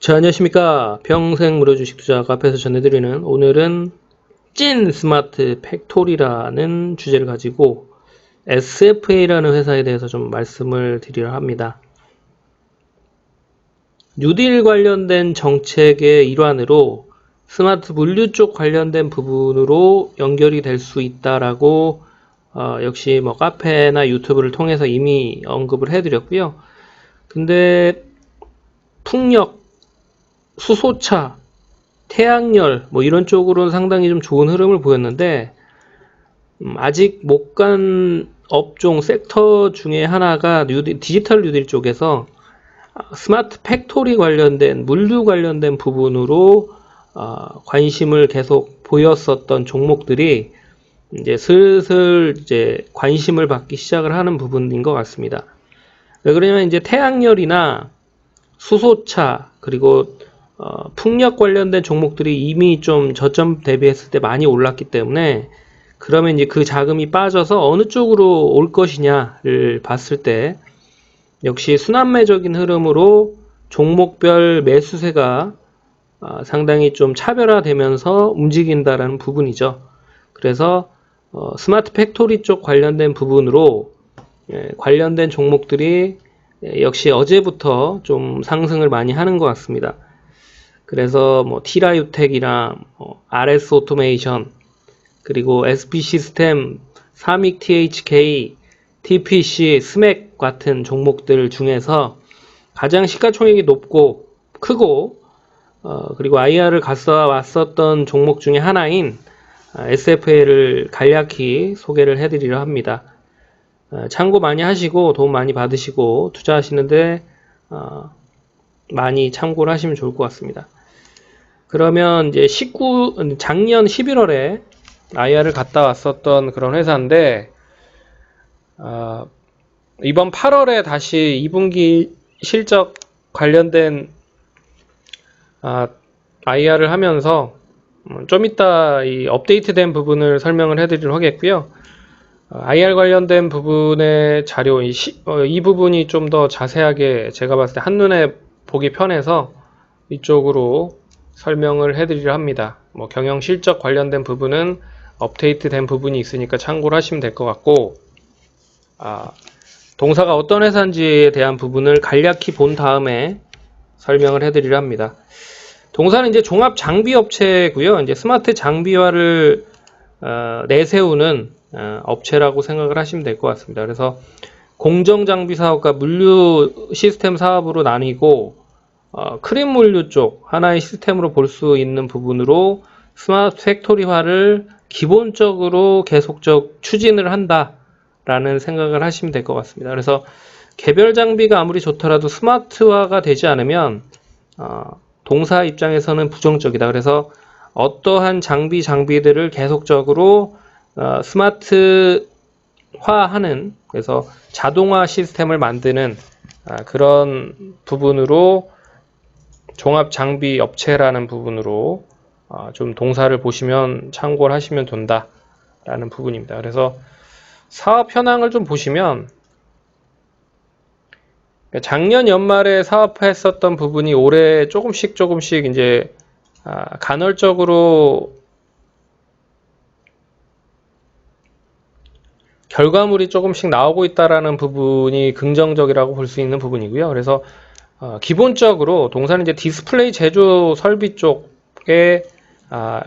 자, 안녕하십니까. 평생 무료 주식 투자 카페에서 전해드리는 오늘은 찐 스마트 팩토리라는 주제를 가지고 SFA라는 회사에 대해서 좀 말씀을 드리려 합니다. 뉴딜 관련된 정책의 일환으로 스마트 물류 쪽 관련된 부분으로 연결이 될 수 있다라고 역시 뭐 카페나 유튜브를 통해서 이미 언급을 해드렸고요. 근데 풍력, 수소차, 태양열 뭐 이런 쪽으로는 상당히 좀 좋은 흐름을 보였는데 아직 못 간 업종 섹터 중에 하나가 디지털 뉴딜 쪽에서 스마트 팩토리 관련된 물류 관련된 부분으로 관심을 계속 보였었던 종목들이 이제 슬슬 이제 관심을 받기 시작을 하는 부분인 것 같습니다. 왜 그러냐면 이제 태양열이나 수소차 그리고 풍력 관련된 종목들이 이미 좀 저점 대비했을 때 많이 올랐기 때문에 그러면 이제 그 자금이 빠져서 어느 쪽으로 올 것이냐를 봤을 때 역시 순환매적인 흐름으로 종목별 매수세가 상당히 좀 차별화되면서 움직인다라는 부분이죠. 그래서 스마트 팩토리 쪽 관련된 부분으로 관련된 종목들이 역시 어제부터 좀 상승을 많이 하는 것 같습니다. 그래서 뭐 티라유텍이랑 RS 오토메이션 그리고 SP 시스템, 사믹 THK, TPC, 스맥 같은 종목들 중에서 가장 시가총액이 높고 크고 그리고 IR을 갔었던 종목 중에 하나인 SFA를 간략히 소개를 해드리려 합니다. 참고 많이 하시고 도움 많이 받으시고 투자하시는데 많이 참고를 하시면 좋을 것 같습니다. 그러면 이제 작년 11월에 IR을 갔다 왔었던 그런 회사인데 이번 8월에 다시 2분기 실적 관련된 IR을 하면서 좀 이따 이 업데이트된 부분을 설명을 해드리도록 하겠고요. IR 관련된 부분의 자료 이 부분이 좀 더 자세하게 제가 봤을 때 한눈에 보기 편해서 이쪽으로 설명을 해드리려 합니다. 뭐 경영 실적 관련된 부분은 업데이트 된 부분이 있으니까 참고를 하시면 될 것 같고 동사가 어떤 회사인지에 대한 부분을 간략히 본 다음에 설명을 해드리려 합니다. 동사는 이제 종합 장비 업체고요. 이제 스마트 장비화를 내세우는 업체라고 생각을 하시면 될 것 같습니다. 그래서 공정장비 사업과 물류 시스템 사업으로 나뉘고 크림 물류 쪽 하나의 시스템으로 볼 수 있는 부분으로 스마트 팩토리화를 기본적으로 계속적 추진을 한다라는 생각을 하시면 될 것 같습니다. 그래서 개별 장비가 아무리 좋더라도 스마트화가 되지 않으면 동사 입장에서는 부정적이다. 그래서 어떠한 장비들을 계속적으로 스마트화하는 그래서 자동화 시스템을 만드는 그런 부분으로 종합장비 업체라는 부분으로 좀 동사를 보시면 참고를 하시면 된다라는 부분입니다. 그래서 사업 현황을 좀 보시면 작년 연말에 사업했었던 부분이 올해 조금씩 이제 간헐적으로 결과물이 조금씩 나오고 있다라는 부분이 긍정적이라고 볼 수 있는 부분이고요. 그래서 기본적으로 동사는 이제 디스플레이 제조 설비 쪽에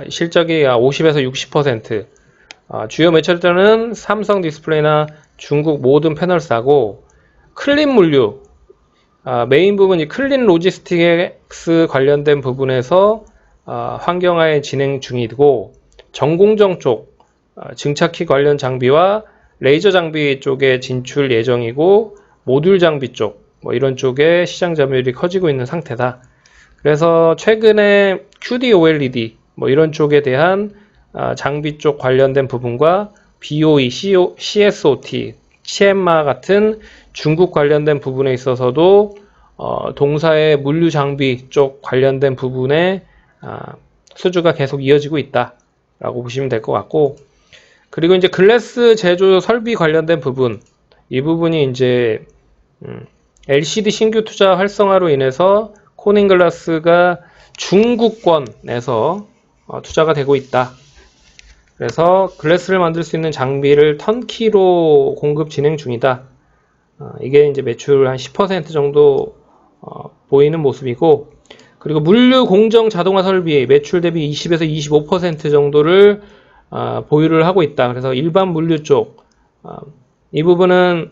실적이 50에서 60%, 주요 매출자는 삼성 디스플레이나 중국 모든 패널사고 클린 물류, 메인 부분이 클린 로지스틱스 관련된 부분에서 환경화에 진행 중이고 전공정 쪽 증착기 관련 장비와 레이저 장비 쪽에 진출 예정이고 모듈 장비 쪽 뭐 이런 쪽에 시장 점유율이 커지고 있는 상태다. 그래서 최근에 QD-OLED 뭐 이런 쪽에 대한 장비 쪽 관련된 부분과 BOE, CSOT, 치엠마 같은 중국 관련된 부분에 있어서도 동사의 물류 장비 쪽 관련된 부분에 수주가 계속 이어지고 있다라고 보시면 될 것 같고, 그리고 이제 글래스 제조 설비 관련된 부분, 이 부분이 이제 LCD 신규 투자 활성화로 인해서 코닝글라스가 중국권에서 투자가 되고 있다. 그래서 글래스를 만들 수 있는 장비를 턴키로 공급 진행 중이다. 이게 이제 매출 한 10% 정도 보이는 모습이고, 그리고 물류 공정 자동화 설비 매출 대비 20에서 25% 정도를 보유를 하고 있다. 그래서 일반 물류 쪽, 이 부분은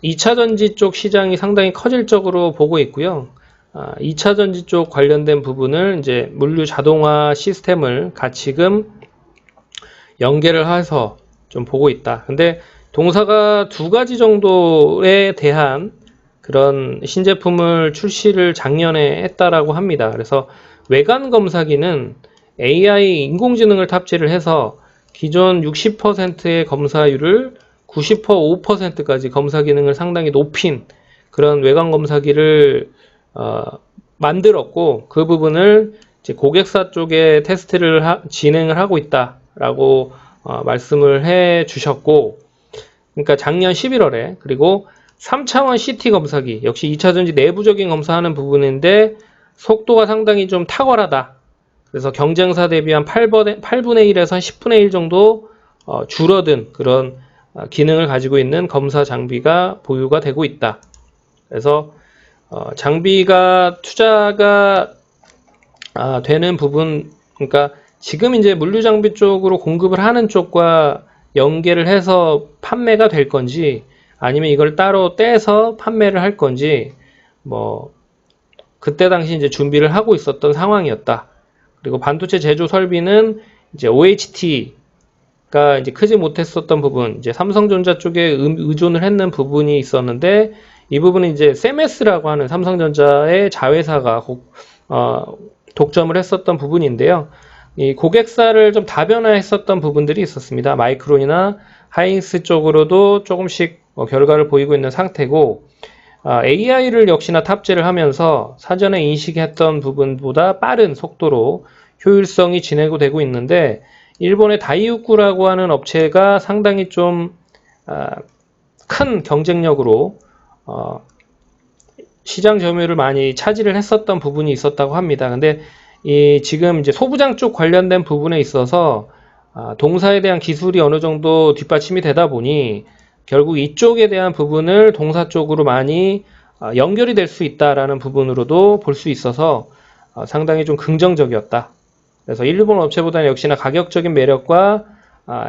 2차 전지 쪽 시장이 상당히 커질 쪽으로 보고 있고요. 2차 전지 쪽 관련된 부분을 이제 물류 자동화 시스템을 가치금 연계를 해서 좀 보고 있다. 근데 동사가 두 가지 정도에 대한 그런 신제품을 출시를 작년에 했다라고 합니다. 그래서 외관 검사기는 AI 인공지능을 탑재를 해서 기존 60%의 검사율을 95%까지 검사 기능을 상당히 높인 그런 외관 검사기를 만들었고, 그 부분을 이제 고객사 쪽에 테스트를 진행을 하고 있다라고 말씀을 해 주셨고, 그러니까 작년 11월에, 그리고 3차원 CT 검사기, 역시 2차전지 내부적인 검사하는 부분인데 속도가 상당히 좀 탁월하다. 그래서 경쟁사 대비 한 8분의 1에서 10분의 1 정도 줄어든 그런 기능을 가지고 있는 검사 장비가 보유가 되고 있다. 그래서 장비가 투자가 되는 부분, 그러니까 지금 이제 물류 장비 쪽으로 공급을 하는 쪽과 연계를 해서 판매가 될 건지, 아니면 이걸 따로 떼서 판매를 할 건지, 뭐 그때 당시 이제 준비를 하고 있었던 상황이었다. 그리고 반도체 제조 설비는 이제 OHT가 이제 크지 못했었던 부분, 이제 삼성전자 쪽에 의존을 했는 부분이 있었는데, 이 부분은 이제 세메스라고 하는 삼성전자의 자회사가 독점을 했었던 부분인데요. 이 고객사를 좀 다변화했었던 부분들이 있었습니다. 마이크론이나 하이닉스 쪽으로도 조금씩 결과를 보이고 있는 상태고, AI를 역시나 탑재를 하면서 사전에 인식했던 부분보다 빠른 속도로 효율성이 진행되고 있는데, 일본의 다이우쿠라고 하는 업체가 상당히 좀 큰 경쟁력으로 시장 점유율을 많이 차지를 했었던 부분이 있었다고 합니다. 근데 지금 이제 소부장 쪽 관련된 부분에 있어서 동사에 대한 기술이 어느 정도 뒷받침이 되다 보니 결국 이쪽에 대한 부분을 동사 쪽으로 많이 연결이 될 수 있다라는 부분으로도 볼 수 있어서 상당히 좀 긍정적이었다. 그래서 일본 업체보다는 역시나 가격적인 매력과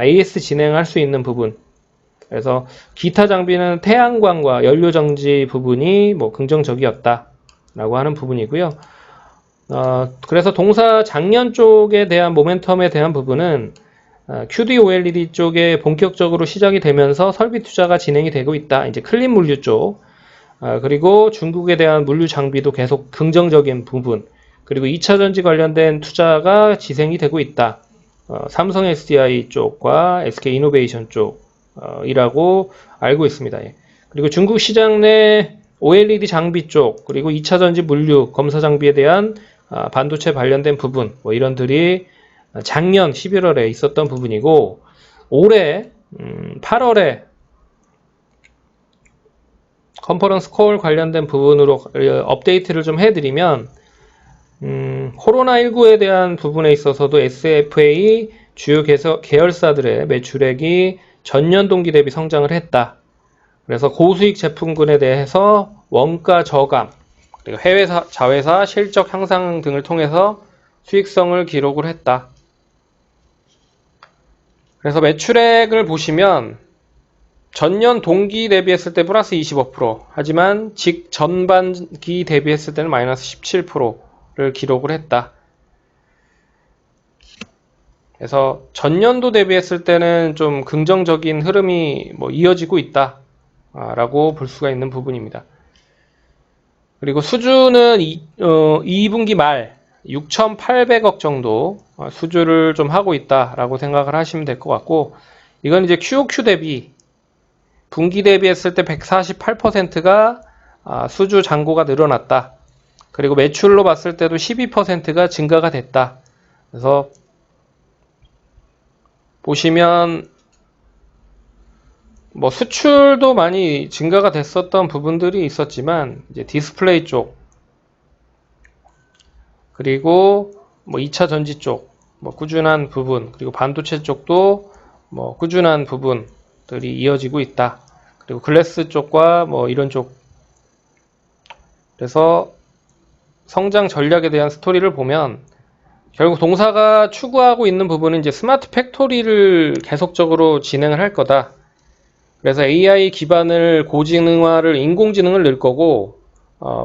AS 진행할 수 있는 부분, 그래서 기타 장비는 태양광과 연료 정지 부분이 뭐 긍정적이었다라고 하는 부분이고요. 그래서 동사 작년 쪽에 대한 모멘텀에 대한 부분은 QD-OLED 쪽에 본격적으로 시작이 되면서 설비 투자가 진행이 되고 있다. 이제 클린 물류 쪽, 그리고 중국에 대한 물류 장비도 계속 긍정적인 부분, 그리고 2차 전지 관련된 투자가 지생이 되고 있다. 삼성 SDI 쪽과 SK 이노베이션 쪽이라고 알고 있습니다. 그리고 중국 시장 내 OLED 장비 쪽, 그리고 2차 전지 물류 검사 장비에 대한 반도체 관련된 부분, 뭐 이런들이 작년 11월에 있었던 부분이고, 올해 8월에 컨퍼런스 콜 관련된 부분으로 업데이트를 좀 해드리면, 코로나19에 대한 부분에 있어서도 SFA 주요 계열사들의 매출액이 전년 동기 대비 성장을 했다. 그래서 고수익 제품군에 대해서 원가 저감, 그리고 해외 자회사 실적 향상 등을 통해서 수익성을 기록을 했다. 그래서 매출액을 보시면 전년 동기 대비했을 때 플러스 25%, 하지만 직전반기 대비했을 때는 마이너스 17%를 기록을 했다. 그래서 전년도 대비했을 때는 좀 긍정적인 흐름이 이어지고 있다 라고 볼 수가 있는 부분입니다. 그리고 수주는 2분기 말 6,800억 정도 수주를 좀 하고 있다라고 생각을 하시면 될 것 같고, 이건 이제 QOQ 대비 분기 대비했을 때 148%가 수주 잔고가 늘어났다. 그리고 매출로 봤을 때도 12%가 증가가 됐다. 그래서 보시면 수출도 많이 증가가 됐었던 부분들이 있었지만, 이제 디스플레이 쪽, 그리고 뭐 2차 전지 쪽, 뭐 꾸준한 부분, 그리고 반도체 쪽도 뭐 꾸준한 부분들이 이어지고 있다. 그리고 글래스 쪽과 뭐 이런 쪽. 그래서 성장 전략에 대한 스토리를 보면 결국 동사가 추구하고 있는 부분은 이제 스마트 팩토리를 계속적으로 진행을 할 거다. 그래서 AI 기반을 고지능화를 인공지능을 넣을 거고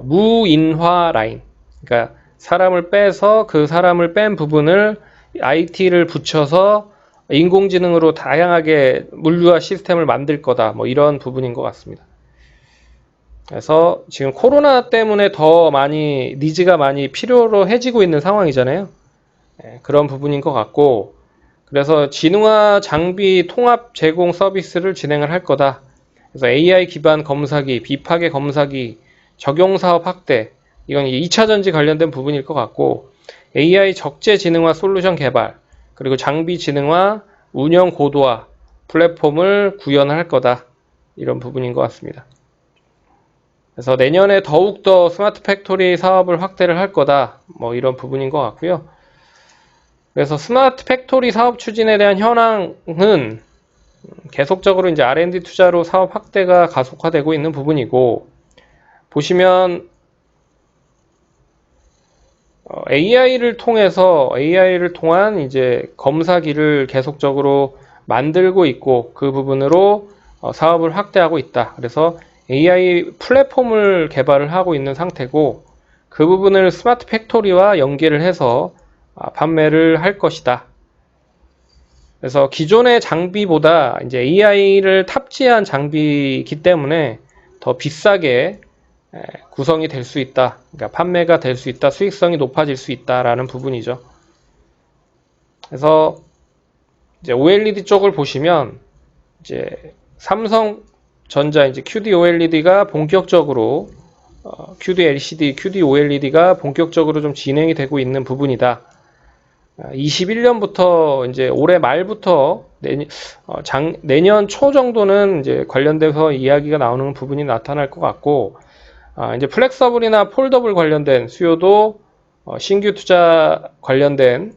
무인화 라인, 그러니까 사람을 빼서 그 사람을 뺀 부분을 IT를 붙여서 인공지능으로 다양하게 물류화 시스템을 만들 거다. 뭐 이런 부분인 것 같습니다. 그래서 지금 코로나 때문에 더 많이 니즈가 많이 필요로 해지고 있는 상황이잖아요. 그런 부분인 것 같고, 그래서 지능화 장비 통합 제공 서비스를 진행을 할 거다. 그래서 AI 기반 검사기, 비파괴 검사기, 적용 사업 확대, 이건 2차 전지 관련된 부분일 것 같고, AI 적재 지능화 솔루션 개발, 그리고 장비 지능화, 운영 고도화, 플랫폼을 구현할 거다. 이런 부분인 것 같습니다. 그래서 내년에 더욱더 스마트 팩토리 사업을 확대를 할 거다. 뭐 이런 부분인 것 같고요. 그래서 스마트 팩토리 사업 추진에 대한 현황은 계속적으로 이제 R&D 투자로 사업 확대가 가속화되고 있는 부분이고, 보시면 AI를 통한 이제 검사기를 계속적으로 만들고 있고 그 부분으로 사업을 확대하고 있다. 그래서 AI 플랫폼을 개발을 하고 있는 상태고 그 부분을 스마트 팩토리와 연계를 해서 판매를 할 것이다. 그래서 기존의 장비보다 이제 AI를 탑재한 장비이기 때문에 더 비싸게 구성이 될 수 있다. 그러니까 판매가 될 수 있다. 수익성이 높아질 수 있다라는 부분이죠. 그래서 이제 OLED 쪽을 보시면 이제 삼성전자 이제 QD OLED가 본격적으로 QD LCD, QD OLED가 본격적으로 좀 진행이 되고 있는 부분이다. 21년부터 이제 올해 말부터 내년 초 정도는 이제 관련돼서 이야기가 나오는 부분이 나타날 것 같고, 이제 플렉서블이나 폴더블 관련된 수요도 신규 투자 관련된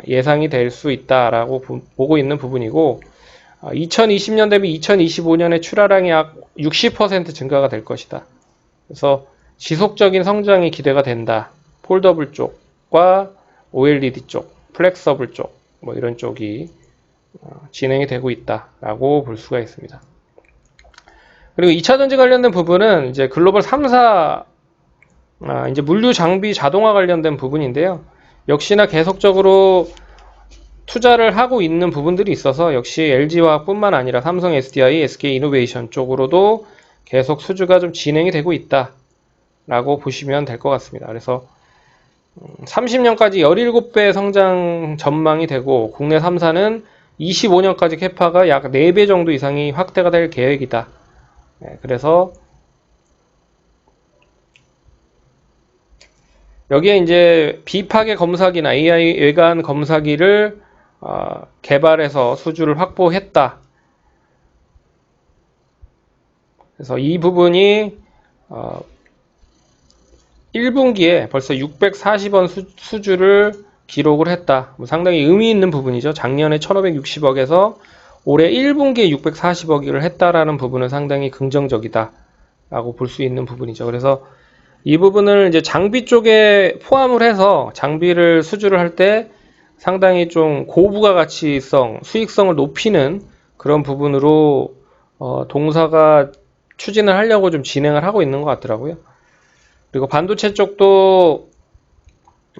예상이 될 수 있다라고 보고 있는 부분이고, 2020년 대비 2025년에 출하량이 약 60% 증가가 될 것이다. 그래서 지속적인 성장이 기대가 된다. 폴더블 쪽과 OLED 쪽, 플렉서블 쪽, 뭐 이런 쪽이 진행이 되고 있다라고 볼 수가 있습니다. 그리고 2차 전지 관련된 부분은 이제 글로벌 3사 이제 물류 장비 자동화 관련된 부분인데요. 역시나 계속적으로 투자를 하고 있는 부분들이 있어서 역시 LG화학뿐만 아니라 삼성 SDI, SK이노베이션 쪽으로도 계속 수주가 좀 진행이 되고 있다라고 보시면 될 것 같습니다. 그래서 30년까지 17배 성장 전망이 되고 국내 3사는 25년까지 캐파가 약 4배 정도 이상이 확대가 될 계획이다. 그래서 여기에 이제 비파괴 검사기나 AI 외관 검사기를 개발해서 수주를 확보했다. 그래서 이 부분이 1분기에 벌써 640원 수주를 기록을 했다. 상당히 의미 있는 부분이죠. 작년에 1560억에서 올해 1분기에 640억을 했다라는 부분은 상당히 긍정적이다 라고 볼 수 있는 부분이죠. 그래서 이 부분을 이제 장비 쪽에 포함을 해서 장비를 수주를 할 때 상당히 좀 고부가 가치성, 수익성을 높이는 그런 부분으로 동사가 추진을 하려고 좀 진행을 하고 있는 것 같더라고요. 그리고 반도체 쪽도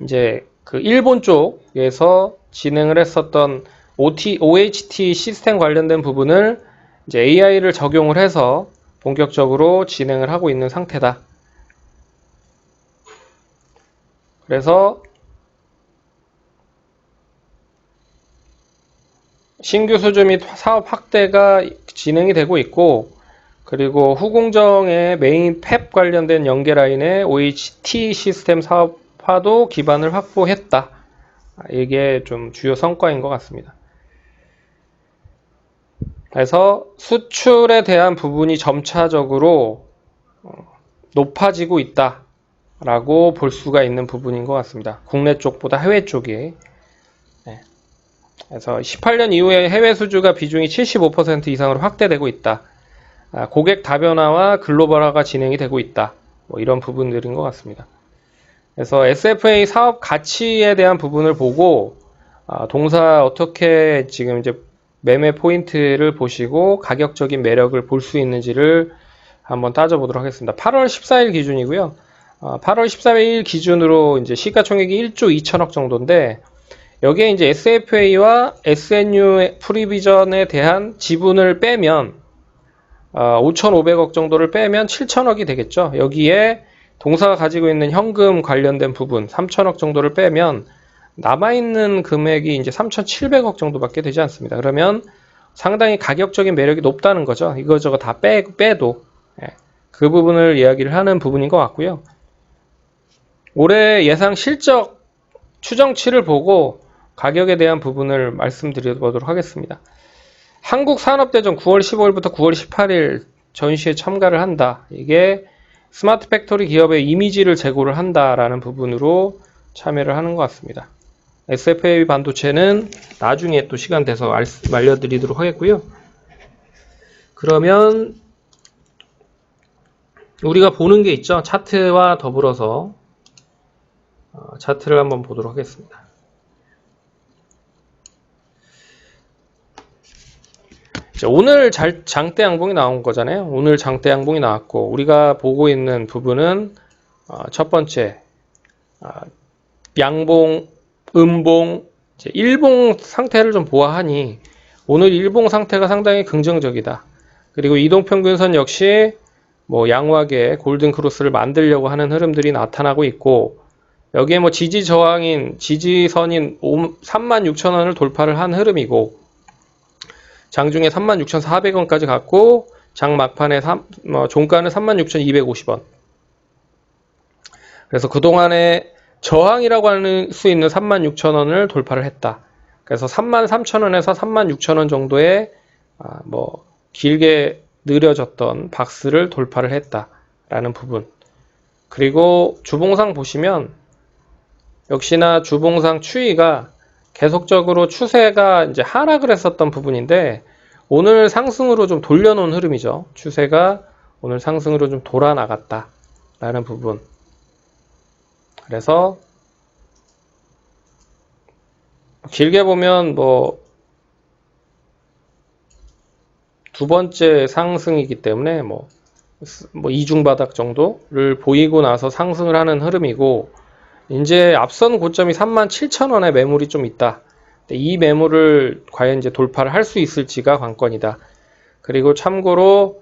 이제 그 일본 쪽에서 진행을 했었던 OHT 시스템 관련된 부분을 이제 AI를 적용을 해서 본격적으로 진행을 하고 있는 상태다. 그래서 신규 수주 및 사업 확대가 진행이 되고 있고, 그리고 후공정의 메인 팹 관련된 연계 라인의 OHT 시스템 사업화도 기반을 확보했다. 이게 좀 주요 성과인 것 같습니다. 그래서 수출에 대한 부분이 점차적으로 높아지고 있다. 라고 볼 수가 있는 부분인 것 같습니다. 국내 쪽보다 해외 쪽이. 네. 그래서 18년 이후에 해외 수주가 비중이 75% 이상으로 확대되고 있다. 고객 다변화와 글로벌화가 진행이 되고 있다. 뭐 이런 부분들인 것 같습니다. 그래서 SFA 사업 가치에 대한 부분을 보고 동사 어떻게 지금 이제 매매 포인트를 보시고 가격적인 매력을 볼 수 있는지를 한번 따져보도록 하겠습니다. 8월 14일 기준이고요. 8월 14일 기준으로 이제 시가총액이 1조 2천억 정도인데 여기에 이제 SFA와 SNU 프리비전에 대한 지분을 빼면 5,500억 정도를 빼면 7천억이 되겠죠. 여기에 동사가 가지고 있는 현금 관련된 부분 3천억 정도를 빼면 남아있는 금액이 이제 3,700억 정도밖에 되지 않습니다. 그러면 상당히 가격적인 매력이 높다는 거죠. 이거저거 다 빼도 그 부분을 이야기를 하는 부분인 것 같고요. 올해 예상 실적 추정치를 보고 가격에 대한 부분을 말씀드려보도록 하겠습니다. 한국산업대전 9월 15일부터 9월 18일 전시에 참가를 한다. 이게 스마트 팩토리 기업의 이미지를 제고를 한다라는 부분으로 참여를 하는 것 같습니다. SFA 반도체는 나중에 또 시간 돼서 알려드리도록 하겠고요. 그러면 우리가 보는 게 있죠. 차트와 더불어서 차트를 한번 보도록 하겠습니다. 오늘 장대 양봉이 나온 거잖아요. 오늘 장대 양봉이 나왔고 우리가 보고 있는 부분은 첫 번째 양봉, 음봉, 일봉 상태를 좀 보아하니 오늘 일봉 상태가 상당히 긍정적이다. 그리고 이동평균선 역시 뭐 양호하게 골든 크로스를 만들려고 하는 흐름들이 나타나고 있고 여기에 뭐 지지선인 36,000원을 돌파를 한 흐름이고 장중에 36,400원까지 갔고 장 막판에 종가는 36,250원. 그래서 그동안에 저항이라고 할 수 있는 36,000원을 돌파를 했다. 그래서 33,000원에서 36,000원 정도의 뭐 길게 느려졌던 박스를 돌파를 했다라는 부분. 그리고 주봉상 보시면 역시나 주봉상 추이가 계속적으로 추세가 이제 하락을 했었던 부분인데 오늘 상승으로 좀 돌려놓은 흐름이죠. 추세가 오늘 상승으로 좀 돌아 나갔다라는 부분. 그래서 길게 보면 뭐 두 번째 상승이기 때문에 뭐 이중 바닥 정도를 보이고 나서 상승을 하는 흐름이고 이제 앞선 고점이 37,000원에 매물이 좀 있다. 이 매물을 과연 이제 돌파를 할 수 있을지가 관건이다. 그리고 참고로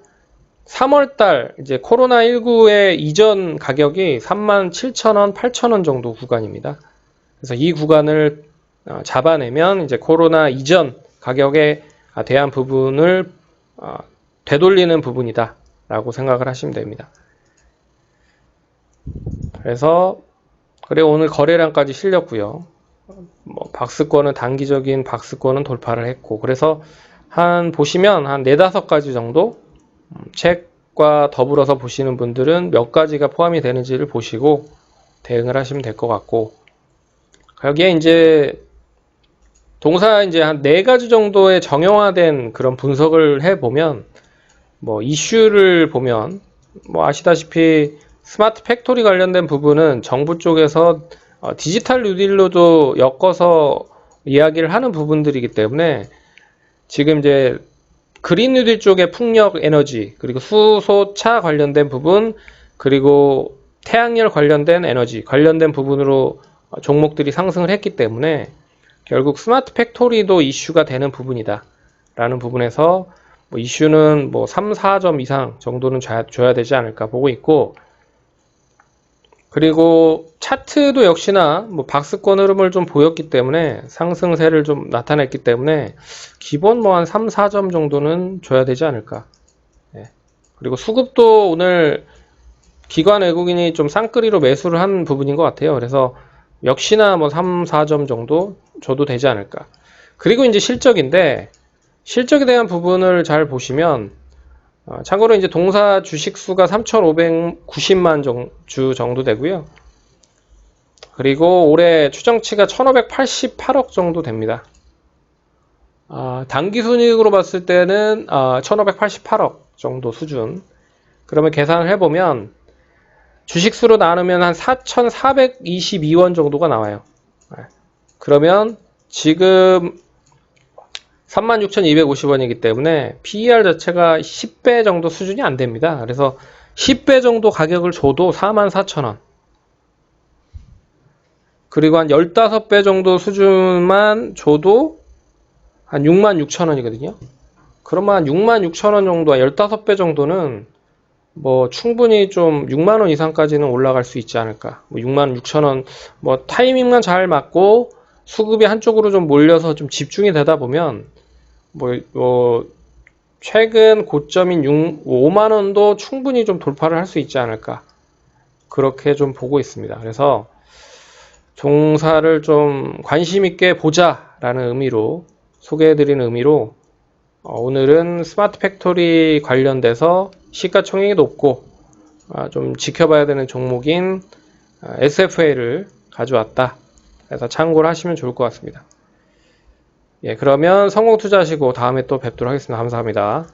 3월달 이제 코로나19의 이전 가격이 37,000원, 8,000원 정도 구간입니다. 그래서 이 구간을 잡아내면 이제 코로나 이전 가격에 대한 부분을 되돌리는 부분이다 라고 생각을 하시면 됩니다. 그래서 오늘 거래량까지 실렸고요. 뭐 박스권은 단기적인 박스권은 돌파를 했고 그래서 보시면 한 4-5가지 정도 책과 더불어서 보시는 분들은 몇 가지가 포함이 되는지를 보시고 대응을 하시면 될 것 같고 여기에 이제 동사 이제 한 4가지 정도의 정형화된 그런 분석을 해보면 뭐 이슈를 보면 뭐 아시다시피 스마트 팩토리 관련된 부분은 정부 쪽에서 디지털 뉴딜로도 엮어서 이야기를 하는 부분들이기 때문에 지금 이제 그린 뉴딜 쪽의 풍력 에너지 그리고 수소차 관련된 부분 그리고 태양열 관련된 에너지 관련된 부분으로 종목들이 상승을 했기 때문에 결국 스마트 팩토리도 이슈가 되는 부분이다 라는 부분에서 뭐 이슈는 뭐 3-4점 이상 정도는 줘야 되지 않을까 보고 있고 그리고 차트도 역시나 뭐 박스권 흐름을 좀 보였기 때문에 상승세를 좀 나타냈기 때문에 기본 뭐 한 3-4점 정도는 줘야 되지 않을까. 그리고 수급도 오늘 기관 외국인이 좀 쌍끌이로 매수를 한 부분인 것 같아요. 그래서 역시나 뭐 3-4점 정도 줘도 되지 않을까. 그리고 이제 실적인데 실적에 대한 부분을 잘 보시면 참고로 이제 동사 주식 수가 3,590만 주 정도 되고요. 그리고 올해 추정치가 1,588억 정도 됩니다. 단기 순이익으로 봤을 때는 1,588억 정도 수준. 그러면 계산을 해보면 주식수로 나누면 한 4,422원 정도가 나와요. 그러면 지금 36,250원이기 때문에 PER 자체가 10배 정도 수준이 안 됩니다. 그래서 10배 정도 가격을 줘도 44,000원. 그리고 한 15배 정도 수준만 줘도 한 66,000원이거든요. 그러면 한 66,000원 정도, 15배 정도는 뭐 충분히 좀 6만원 이상까지는 올라갈 수 있지 않을까. 뭐 66,000원, 뭐 타이밍만 잘 맞고 수급이 한쪽으로 좀 몰려서 좀 집중이 되다 보면 뭐 최근 고점인 5만원도 충분히 좀 돌파를 할 수 있지 않을까. 그렇게 좀 보고 있습니다. 그래서 종사를 좀 관심 있게 보자라는 의미로 소개해드리는 의미로 오늘은 스마트 팩토리 관련돼서 시가총액이 높고 좀 지켜봐야 되는 종목인 SFA를 가져왔다. 그래서 참고를 하시면 좋을 것 같습니다. 예, 그러면 성공 투자하시고 다음에 또 뵙도록 하겠습니다. 감사합니다.